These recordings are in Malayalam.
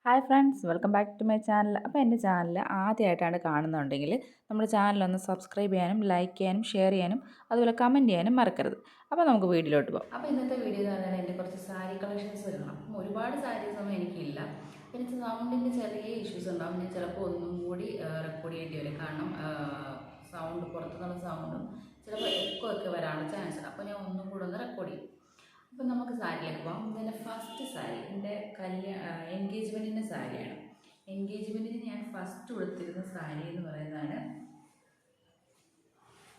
Hi friends, welcome back to my channel. അപ്പോൾ എൻ്റെ ചാനൽ ആദ്യമായിട്ടാണ് കാണുന്നുണ്ടെങ്കിൽ നമ്മുടെ ചാനലൊന്ന് സബ്സ്ക്രൈബ് ചെയ്യാനും ലൈക്ക് ചെയ്യാനും ഷെയർ ചെയ്യാനും അതുപോലെ കമൻറ്റ് ചെയ്യാനും മറക്കരുത്. അപ്പോൾ നമുക്ക് വീഡിയോയിലോട്ട് പോകാം. അപ്പോൾ ഇന്നത്തെ വീഡിയോ എന്ന് പറഞ്ഞാൽ എൻ്റെ കുറച്ച് സാരി കളക്ഷൻസ് വരണം. ഒരുപാട് സാരീസ് ഒന്നും എനിക്കില്ല. എനിക്ക് സൗണ്ടിൻ്റെ ചെറിയ ഇഷ്യൂസ് ഉണ്ടാകും. ഞാൻ ചിലപ്പോൾ ഒന്നും കൂടി റെക്കോർഡ് ചെയ്യേണ്ടി വരും. കാരണം സൗണ്ട് പുറത്തുനിന്നുള്ള സൗണ്ടും ചിലപ്പോൾ എക്കോ ഒക്കെ വരാനുള്ള ചാൻസ് ഉണ്ട്. അപ്പോൾ ഞാൻ ഒന്നും കൂടെ ഒന്ന് റെക്കോർഡ് ചെയ്യും. അപ്പം നമുക്ക് സാരിയിലേക്ക് പോകാം. ഇതിൻ്റെ ഫസ്റ്റ് സാരി എൻ്റെ എൻഗേജ്മെൻറ്റിൻ്റെ സാരിയാണ്. എൻഗേജ്മെൻറ്റിന് ഞാൻ ഫസ്റ്റ് കൊടുത്തിരുന്ന സാരി എന്ന് പറയുന്നതാണ്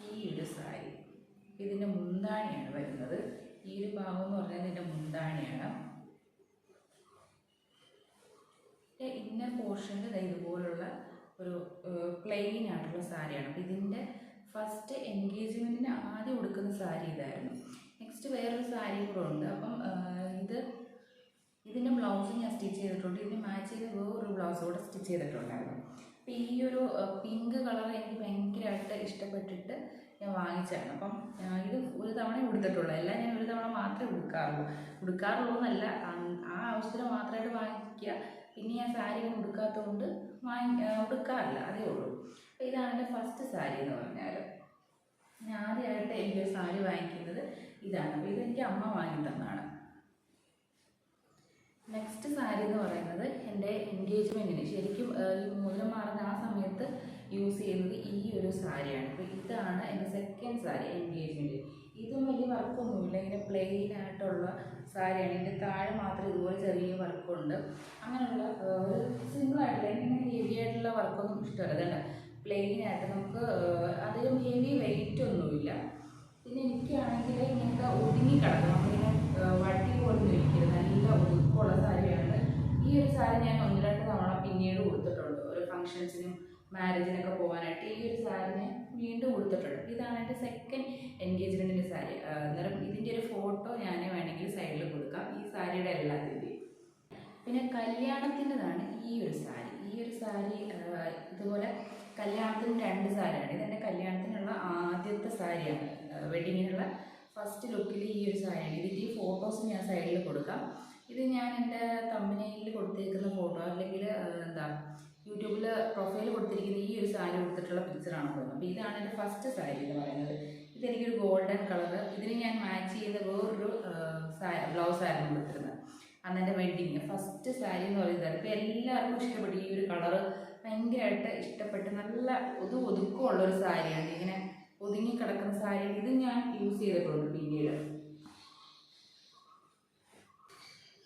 ഈ ഒരു സാരി. ഇതിൻ്റെ മുന്താണിയാണ് വരുന്നത്. ഈ ഒരു ഭാഗം എന്ന് പറഞ്ഞാൽ ഇതിൻ്റെ മുന്താണിയാണ്. ഇന്നർ പോർഷനിൽ ഇതുപോലുള്ള ഒരു പ്ലെയിൻ ആയിട്ടുള്ള സാരിയാണ്. അപ്പം ഇതിൻ്റെ ഫസ്റ്റ് എൻഗേജ്മെൻറ്റിന് ആദ്യം കൊടുക്കുന്ന സാരി ഇതായിരുന്നു. നെക്സ്റ്റ് വേറൊരു സാരിയും കൂടെ ഉണ്ട്. അപ്പം ഇതിൻ്റെ ബ്ലൗസ് ഞാൻ സ്റ്റിച്ച് ചെയ്തിട്ടുണ്ട്. ഇതിന് മാച്ച് ചെയ്ത് വേറൊരു ബ്ലൗസ് കൂടെ സ്റ്റിച്ച് ചെയ്തിട്ടുണ്ടായിരുന്നു. അപ്പോൾ ഈ ഒരു പിങ്ക് കളർ എനിക്ക് ഭയങ്കരമായിട്ട് ഇഷ്ടപ്പെട്ടിട്ട് ഞാൻ വാങ്ങിച്ചതാണ്. അപ്പം ഇത് ഒരു തവണ ഉടുത്തിട്ടുള്ളൂ. എല്ലാം ഞാൻ ഒരു തവണ മാത്രമേ ഉടുക്കാറുള്ളൂ എന്നല്ല, ആ ആവശ്യത്തിന് മാത്രമായിട്ട് വാങ്ങിക്കുക. പിന്നെ ഞാൻ സാരി ഒന്നും ഉടുക്കാത്തതുകൊണ്ട് ഉടുക്കാറില്ല, അതേ ഉള്ളൂ. അപ്പോൾ ഇതാണ് എൻ്റെ ഫസ്റ്റ് സാരി എന്ന് പറഞ്ഞാൽ. ഞാൻ ആദ്യമായിട്ട് എനിക്കൊരു സാരി വാങ്ങിക്കുന്നത് ഇതാണ്. അപ്പോൾ ഇതെനിക്ക് അമ്മ വാങ്ങി തന്നതാണ്. നെക്സ്റ്റ് സാരി എന്ന് പറയുന്നത് എൻ്റെ എൻഗേജ്മെൻറ്റിന് ശരിക്കും ഈ മോതിരം മാറുന്ന ആ സമയത്ത് യൂസ് ചെയ്യുന്നത് ഈ ഒരു സാരിയാണ്. അപ്പോൾ ഇതാണ് എൻ്റെ സെക്കൻഡ് സാരി എൻഗേജ്മെൻറ്റ്. ഇതും വലിയ വർക്കൊന്നുമില്ല, ഇങ്ങനെ പ്ലെയിൻ ആയിട്ടുള്ള സാരിയാണ്. ഇതിൻ്റെ താഴെ മാത്രം ഇതുപോലെ ചെറിയ വർക്കുണ്ട്. അങ്ങനെയുള്ള ഒരു സിമ്പിളായിട്ടുള്ള ഇങ്ങനെ ഹെവി ആയിട്ടുള്ള വർക്കൊന്നും ഇഷ്ടമല്ല. അതല്ല, പ്ലെയിൻ ആയിട്ട് നമുക്ക് അധികം ഹെവി വെയിറ്റ് ഒന്നുമില്ല. പിന്നെ എനിക്കാണെങ്കിൽ ഇങ്ങനത്തെ ഒതുങ്ങി കിടക്കണം, ഇങ്ങനെ വട്ടി പോലും ഇരിക്കുന്നത് നല്ല ഒതുക്കമുള്ള സാരിയാണ്. ഈ ഒരു സാരി ഞാൻ ഒന്ന് രണ്ട് തവണ പിന്നീട് കൊടുത്തിട്ടുണ്ട്. ഒരു ഫംഗ്ഷൻസിനും മാരേജിനൊക്കെ പോകാനായിട്ട് ഈ ഒരു സാരി ഞാൻ വീണ്ടും കൊടുത്തിട്ടുണ്ട്. ഇതാണ് എൻ്റെ സെക്കൻഡ് എൻഗേജ്മെൻറ്റിൻ്റെ സാരി. അന്നേരം ഇതിൻ്റെ ഒരു ഫോട്ടോ ഞാൻ വേണമെങ്കിൽ സൈഡിൽ കൊടുക്കാം, ഈ സാരിയുടെ എല്ലാത്തിൻ്റെയും. പിന്നെ കല്യാണത്തിൻ്റെതാണ് ഈ ഒരു സാരി. ഈ ഒരു സാരി ഇതുപോലെ കല്യാണത്തിന് രണ്ട് സാരിയാണ്. ഇതെൻ്റെ കല്യാണത്തിനുള്ള ആദ്യത്തെ സാരിയാണ്. വെഡിങ്ങിനുള്ള ഫസ്റ്റ് ലുക്കിൽ ഈ ഒരു സാരിയാണ്. ഇതിൻ്റെ ഈ ഫോട്ടോസ് ഞാൻ സൈഡിൽ കൊടുക്കാം. ഇത് ഞാൻ എൻ്റെ തമ്പനയിൽ കൊടുത്തേക്കുന്ന ഫോട്ടോ, അല്ലെങ്കിൽ യൂട്യൂബിൽ പ്രൊഫൈൽ കൊടുത്തിരിക്കുന്ന ഈ ഒരു സാരി കൊടുത്തിട്ടുള്ള പിക്ചറാണ് തോന്നുന്നത്. അപ്പോൾ ഇതാണ് എൻ്റെ ഫസ്റ്റ് സാരി എന്ന് പറയുന്നത്. ഇതെനിക്കൊരു ഗോൾഡൻ കളർ. ഇതിന് ഞാൻ മാച്ച് ചെയ്ത വേറൊരു ബ്ലൗസായിരുന്നു കൊടുത്തിരുന്നത് അന്ന് എൻ്റെ വെഡിങ്. ഫസ്റ്റ് സാരി എന്ന് പറയുന്നത് ഇപ്പോൾ എല്ലാവർക്കും ഇഷ്ടപ്പെട്ടു. ഈ ഒരു കളറ് ഭയങ്കരമായിട്ട് ഇഷ്ടപ്പെട്ട് നല്ല ഒതുക്കമുള്ളൊരു സാരിയാണ്. ഇങ്ങനെ ഒതുങ്ങി കിടക്കുന്ന സാരി. ഇത് ഞാൻ യൂസ് ചെയ്തിട്ടുണ്ട് പിന്നീട്.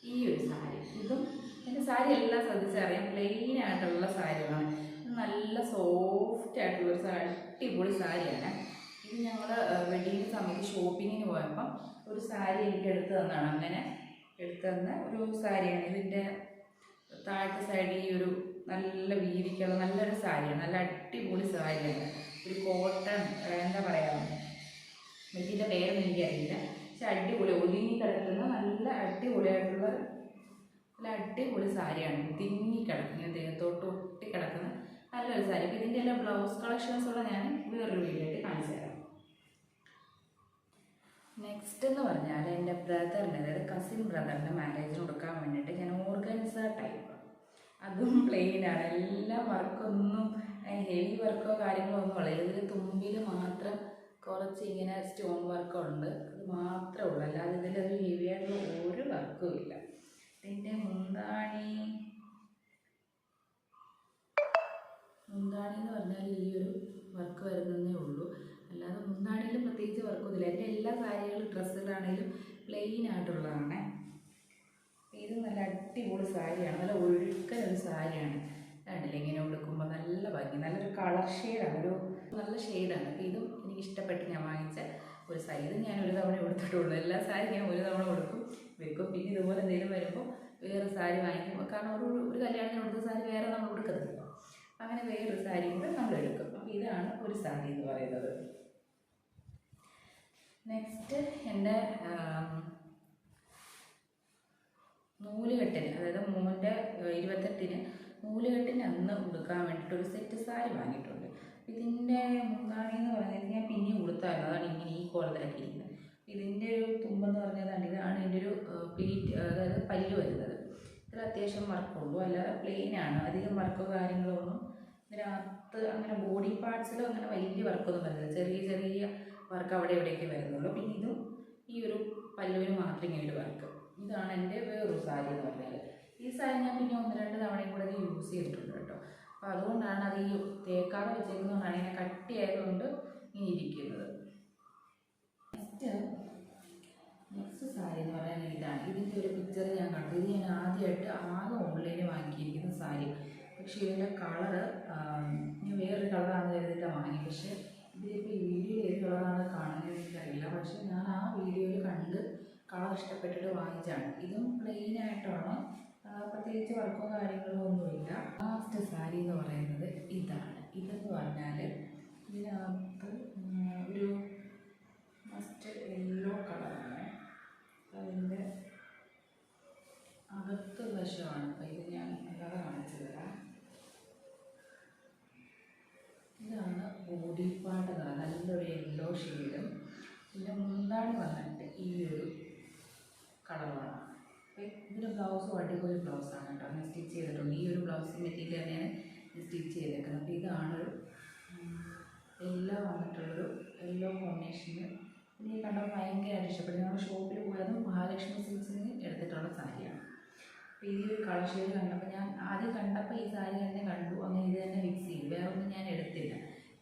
ഈ ഒരു സാരി, ഇതും എൻ്റെ സാരി എല്ലാം ശ്രദ്ധിച്ചറിയാം, പ്ലെയിൻ ആയിട്ടുള്ള സാരികളാണ്. നല്ല സോഫ്റ്റ് ആയിട്ടുള്ളൊരു സാരി, അടിപൊളി സാരിയാണ്. ഇത് ഞങ്ങൾ വെഡിങ്ങിന് സമയത്ത് ഷോപ്പിങ്ങിന് പോയപ്പം ഒരു സാരി എനിക്ക് എടുത്തു തന്നതാണ്. അങ്ങനെ എടുത്തു തന്ന ഒരു സാരിയാണ്. ഇതിൻ്റെ താഴത്തെ സൈഡിൽ ഈ ഒരു നല്ല വീതിക്കുള്ള നല്ലൊരു സാരിയാണ്. നല്ല അടിപൊളി സാരിയാണ്. ഒരു കോട്ടൺ, എന്താ പറയുക, മെറ്റീരിയലിൻ്റെ പേരൊന്നും എനിക്കറിയില്ല, പക്ഷെ അടിപൊളി ഒതുങ്ങി കിടക്കുന്ന നല്ല അടിപൊളിയായിട്ടുള്ള നല്ല അടിപൊളി സാരിയാണ്. തിങ്ങി കിടക്കുന്ന ദേഹത്തോട്ട് ഒട്ടി കിടക്കുന്ന നല്ലൊരു സാരി. അപ്പോൾ ഇതിൻ്റെ എല്ലാം ബ്ലൗസ് കളക്ഷൻസുള്ള ഞാൻ വേറൊരു വീഡിയോ ആയിട്ട് കാണിച്ചു തരാം. നെക്സ്റ്റ് എന്ന് പറഞ്ഞാൽ എൻ്റെ ബ്രദറിൻ്റെ, അതായത് കസിൻ ബ്രദറിൻ്റെ മാരേജിന് കൊടുക്കാൻ വേണ്ടിയിട്ട് ഞാൻ ഓർഗൻസ ടൈപ്പ്, അതും പ്ലെയിനാണ്. എല്ലാ വർക്കൊന്നും ഹെവി വർക്കോ കാര്യങ്ങളോ ഒന്നും ഉള്ള, ഇതിൽ തുമ്പിൽ മാത്രം കുറച്ച് ഇങ്ങനെ സ്റ്റോൺ വർക്കുണ്ട്, അത് മാത്രമേ ഉള്ളൂ. അല്ലാതെ ഇതിലൊരു ഹെവി ആയിട്ടുള്ള ഒരു വർക്കും ഇല്ല. ഇതിൻ്റെ മുന്താണി എന്ന് പറഞ്ഞാൽ ഈ ഒരു വർക്ക് വരുന്നതേ ഉള്ളൂ. അല്ലാതെ മുന്താണിയിലും പ്രത്യേകിച്ച് വർക്കൊന്നുമില്ല. എൻ്റെ എല്ലാ സാരികളും ഡ്രസ്സുകളാണെങ്കിലും പ്ലെയിൻ ആയിട്ടുള്ളതാണ്. ഇത് നല്ല അടിപൊളി സാരിയാണ്. നല്ല ഒഴുക്കലൊരു സാരിയാണ്. കണ്ടില്ല, ഇങ്ങനെ ഉടുക്കുമ്പോൾ നല്ല ഭംഗി, നല്ലൊരു കളർ ഷെയ്ഡാണ്, ഒരു നല്ല ഷെയ്ഡാണ്. അപ്പോൾ ഇതും എനിക്ക് ഇഷ്ടപ്പെട്ട് ഞാൻ വാങ്ങിച്ച ഒരു സാരി. ഇത് ഞാൻ ഒരു തവണ എടുത്തിട്ടുള്ളൂ. എല്ലാ സാരി ഞാൻ ഒരു തവണ കൊടുക്കും, വെക്കും. പിന്നെ ഇതുപോലെ എന്തെങ്കിലും വരുമ്പോൾ വേറെ സാരി വാങ്ങിക്കും. കാരണം ഒരു കല്യാണത്തിന് കൊടുത്ത സാരി വേറെ നമ്മൾ കൊടുക്കത്തില്ല. അങ്ങനെ വേറൊരു സാരി കൂടെ നമ്മൾ എടുക്കും. അപ്പോൾ ഇതാണ് ഒരു സാരി എന്ന് പറയുന്നത്. നെക്സ്റ്റ് എൻ്റെ നൂലുകെട്ടിന്, അതായത് മോൻ്റെ 28-ന് നൂലുകെട്ടിന് അന്ന് ഉടുക്കാൻ വേണ്ടിയിട്ട് ഒരു സെറ്റ് സാരി വാങ്ങിയിട്ടുണ്ട്. ഇതിൻ്റെ മുന്താണി എന്ന് പറയുന്നത് ഞാൻ പിന്നെയും ഉടുത്തായിരുന്നു, അതാണ് ഇങ്ങനെ ഈ കോലത്തിലൊക്കെ ഇരിക്കുന്നത്. ഇതിൻ്റെ ഒരു തുമ്പെന്ന് പറഞ്ഞതാണ്, ഇതാണ് ഇതിൻ്റെ ഒരു പ്ലീറ്റ്, അതായത് പല്ല് വരുന്നത്. ഇത്ര അത്യാവശ്യം വർക്കുള്ളൂ, അല്ലാതെ പ്ലെയിനാണ്, അധികം വർക്കോ കാര്യങ്ങളോ ഒന്നും ഇതിനകത്ത് അങ്ങനെ ബോഡി പാർട്സിലും അങ്ങനെ വലിയ വർക്കൊന്നും വരുന്നില്ല, ചെറിയ ചെറിയ വർക്ക് അവിടെ എവിടെയൊക്കെ വരുന്നുള്ളൂ. പിന്നെ ഇതും ഈ ഒരു പല്ലുവിന് മാത്രം ഇങ്ങനെ ഒരു വർക്ക്. ഇതാണ് എൻ്റെ വേറൊരു സാരി എന്ന് പറഞ്ഞാൽ. ഈ സാരി ഞാൻ പിന്നെ 1-2 തവണയും കൂടെ യൂസ് ചെയ്തിട്ടുണ്ട് കേട്ടോ. അപ്പോൾ അതുകൊണ്ടാണ് അത് ഈ തേക്കാതെ വെച്ചേക്കുന്നതുകൊണ്ടാണ് ഇങ്ങനെ കട്ടിയായതുകൊണ്ട് ഇങ്ങനെ ഇരിക്കുന്നത്. നെക്സ്റ്റ് സാരി എന്ന് പറയുന്നത് ഇതാണ്. ഇതിൻ്റെ ഒരു പിക്ചർ ഞാൻ കണ്ടു. ഇത് ഞാൻ ആദ്യമായിട്ട് ആകെ ഓൺലൈനിൽ വാങ്ങിയിരിക്കുന്ന സാരി. പക്ഷേ ഇതിൻ്റെ കളറ് ഞാൻ വേറൊരു കളറാണെന്ന് കരുതിയിട്ടാണ് വാങ്ങി. പക്ഷേ ഇതിലിപ്പോൾ ഈ വീഡിയോയിൽ ഏത് കളറാണ് കാണുന്നത് എനിക്കറിയില്ല. പക്ഷേ ഞാൻ ആ വീഡിയോയിൽ കണ്ട് കളർ ഇഷ്ടപ്പെട്ടിട്ട് വാങ്ങിച്ചാണ്. ഇതും പ്ലെയിനായിട്ടാണ്, പ്രത്യേകിച്ച് വർക്കോ കാര്യങ്ങളോ ഒന്നുമില്ല. ലാസ്റ്റ് സാരി എന്ന് പറയുന്നത് ഇതാണ്. ഇതെന്ന് പറഞ്ഞാൽ ഇതിനകത്ത് ഒരു മസ്റ്റ് യെല്ലോ കളറാണ്. അതിൻ്റെ അകത്ത് വശമാണ്. അപ്പോൾ ഇത് ഞാൻ അല്ലാതെ കാണിച്ചു തരാം. ഇതാണ് ബോഡി പാർട്ട് എന്ന് പറയുന്നത്, നല്ലൊരു യെല്ലോ ഷെയ്ഡും. പിന്നെ മുന്താണി വന്നിട്ട് ഈ ഒരു കളറുമാണ്. അപ്പോൾ ഇതിൻ്റെ ബ്ലൗസും അടിപൊളി ബ്ലൗസാണ് കേട്ടോ. ഞാൻ സ്റ്റിച്ച് ചെയ്തിട്ടുണ്ട്. ഈ ഒരു ബ്ലൗസ് മെറ്റീരിയൽ തന്നെയാണ് സ്റ്റിച്ച് ചെയ്തേക്കുന്നത്. അപ്പോൾ ഇതാണൊരു യെല്ലോ വന്നിട്ടുള്ളൊരു യെല്ലോ കോമ്പിനേഷന് എനിക്ക് കണ്ടപ്പോൾ ഭയങ്കരമായിട്ട് ഇഷ്ടപ്പെട്ടു. ഞങ്ങൾ ഷോപ്പിൽ പോയതും മഹാലക്ഷ്മി സിൽക്സിന് എടുത്തിട്ടുള്ള സാരിയാണ്. അപ്പോൾ ഈ ഒരു കളർ ഷെയ്ഡ് കണ്ടപ്പോൾ ഞാൻ ആദ്യം കണ്ടപ്പോൾ ഈ സാരി തന്നെ കണ്ടു, അങ്ങനെ ഇത് തന്നെ ഫിക്സ് ചെയ്തു. വേറെ ഒന്നും ഞാൻ എടുത്തില്ല.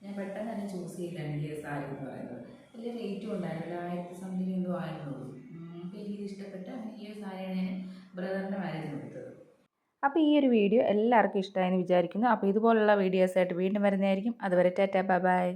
ഞാൻ പെട്ടെന്ന് തന്നെ ചൂസ് ചെയ്തില്ല ഈ സാരി എന്ന് പറയുന്നത്. വലിയ റേറ്റും ഉണ്ടായിരുന്നില്ല, 1000 സംതിങ് എന്തോ ആയിരുന്നുള്ളൂ. അപ്പോൾ എനിക്കിത് ഇഷ്ടപ്പെട്ട് അങ്ങനെ ഈ ഒരു സാരിയാണ് ഞാൻ ബ്രദറിൻ്റെ മാരേജിന് കൊടുത്തത്. അപ്പോൾ ഈ ഒരു വീഡിയോ എല്ലാവർക്കും ഇഷ്ടമായെന്ന് വിചാരിക്കുന്നു. അപ്പോൾ ഇതുപോലുള്ള വീഡിയോസായിട്ട് വീണ്ടും വരുന്നതായിരിക്കും. അതുവരെ ടാറ്റാ ബൈ ബൈ.